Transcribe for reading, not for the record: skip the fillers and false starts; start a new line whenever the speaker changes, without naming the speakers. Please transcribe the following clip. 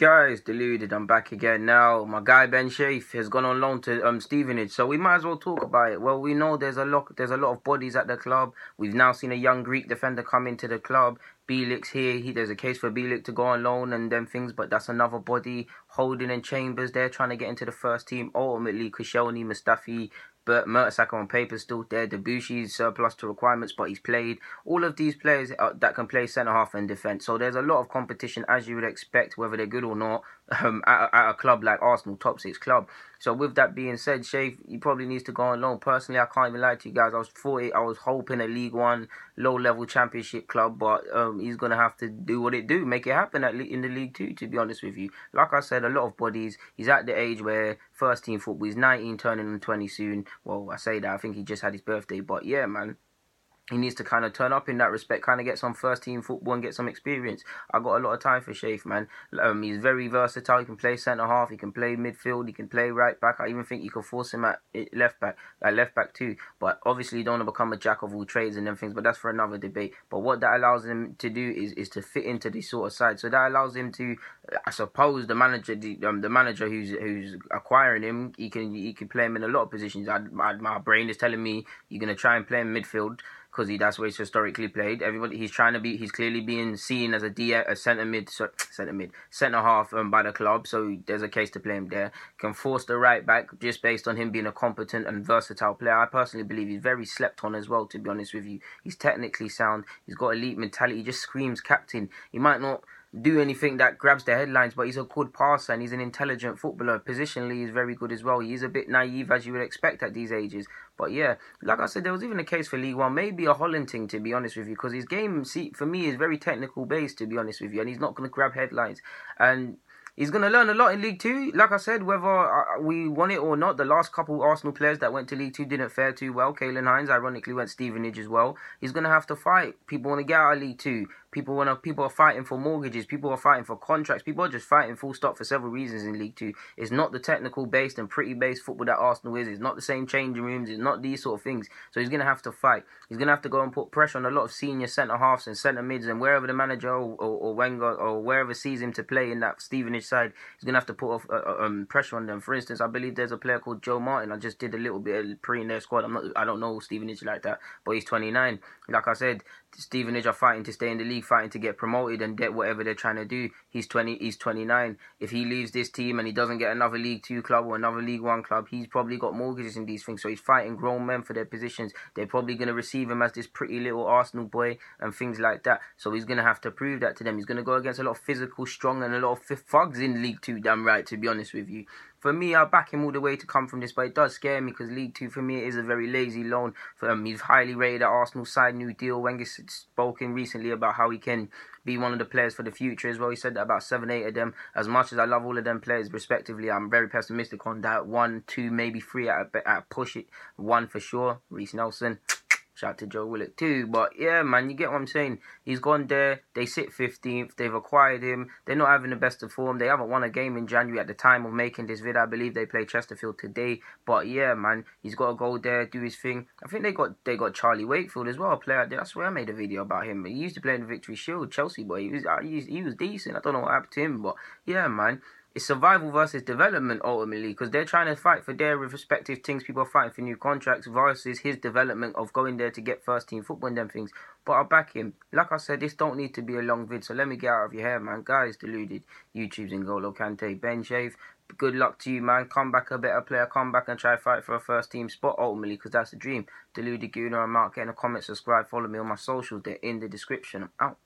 Guys, deluded. I'm back again now. My guy Ben Sheaf has gone on loan to Stevenage, so we might as well talk about it. Well, we know there's a lot of bodies at the club. We've now seen a young Greek defender come into the club. Bielik's here. There's a case for Bielik to go on loan and them things, but that's another body. Holding and Chambers, they're trying to get into the first team. Ultimately, Koscielny, Mustafi, but Mertesacker on paper still there. Debussy's surplus to requirements, but he's played. All of these players that can play centre-half and defence. So there's a lot of competition, as you would expect, whether they're good or not, at a club like Arsenal, top 6 club. So with that being said, Sheaf, he probably needs to go on loan. Personally, I can't even lie to you guys. I was hoping a League One, low-level Championship club, but he's going to have to do what it do, make it happen in the League 2, to be honest with you. Like I said, a lot of bodies. He's at the age where first-team football, he's 19, turning on 20 soon. Well, I say that, I think he just had his birthday, but yeah, man. He needs to kind of turn up in that respect, kind of get some first-team football and get some experience. I got a lot of time for Sheaf, man. He's very versatile. He can play centre-half. He can play midfield. He can play right-back. I even think you can force him at left-back too. But obviously, you don't want to become a jack of all trades and them things, but that's for another debate. But what that allows him to do is to fit into this sort of side. So that allows him to, I suppose, the manager who's acquiring him, he can play him in a lot of positions. My brain is telling me you're going to try and play him midfield, because that's where he's historically played. He's clearly being seen as a centre half by the club, so there's a case to play him there. Can force the right back just based on him being a competent and versatile player. I personally believe he's very slept on as well, to be honest with you. He's technically sound. He's got elite mentality. He just screams captain. He might not do anything that grabs the headlines, but he's a good passer and he's an intelligent footballer. Positionally, he's very good as well. He's a bit naive, as you would expect at these ages. But yeah, like I said, there was even a case for League One, maybe a Holland thing, to be honest with you, because his game, for me, is very technical based, to be honest with you, and he's not going to grab headlines. And he's going to learn a lot in League 2. Like I said, whether we want it or not, the last couple Arsenal players that went to League 2 didn't fare too well. Kalen Hines, ironically, went Stevenage as well. He's going to have to fight. People want to get out of League 2. People are fighting for mortgages. People are fighting for contracts. People are just fighting full stop for several reasons in League 2. It's not the technical based and pretty based football that Arsenal is. It's not the same changing rooms. It's not these sort of things. So he's going to have to fight. He's going to have to go and put pressure on a lot of senior centre-halves and centre-mids, and wherever the manager or Wenger or wherever sees him to play in that Stevenage side, he's going to have to put pressure on them. For instance, I believe there's a player called Joe Martin. I just did a little bit of pre in their squad. I don't know Stevenage like that, but he's 29. Like I said, Stevenage are fighting to stay in the league, fighting to get promoted and get whatever they're trying to do. He's 29. If he leaves this team and he doesn't get another League 2 club or another League 1 club, he's probably got mortgages in these things. So he's fighting grown men for their positions. They're probably going to receive him as this pretty little Arsenal boy and things like that. So he's going to have to prove that to them. He's going to go against a lot of physical, strong and a lot of thugs in League 2, damn right, to be honest with you. For me, I back him all the way to come from this, but it does scare me because League 2 for me is a very lazy loan. He's highly rated at Arsenal side, new deal. Wenger's spoken recently about how he can be one of the players for the future as well. He said that about 7-8 of them. As much as I love all of them players respectively, I'm very pessimistic on that. 1, 2, maybe 3 at push it. 1 for sure. Reece Nelson. Shout out to Joe Willock too. But yeah, man, you get what I'm saying. He's gone there. They sit 15th. They've acquired him. They're not having the best of form. They haven't won a game in January at the time of making this vid. I believe they play Chesterfield today. But yeah, man, he's got to go there, do his thing. I think they got Charlie Wakefield as well, a player. I swear I made a video about him. He used to play in the Victory Shield, Chelsea boy. He was decent. I don't know what happened to him, but yeah, man. It's survival versus development ultimately, because they're trying to fight for their respective things. People are fighting for new contracts versus his development of going there to get first team football and them things. But I'll back him. Like I said, this don't need to be a long vid, so let me get out of your hair, man. Guys, deluded. YouTube's N'Golo Kante, Ben Sheaf. Good luck to you, man. Come back a better player. Come back and try to fight for a first team spot ultimately, because that's the dream. Deluded Gooner, I'm out. Get in a comment, subscribe, follow me on my socials. They're in the description. I'm out.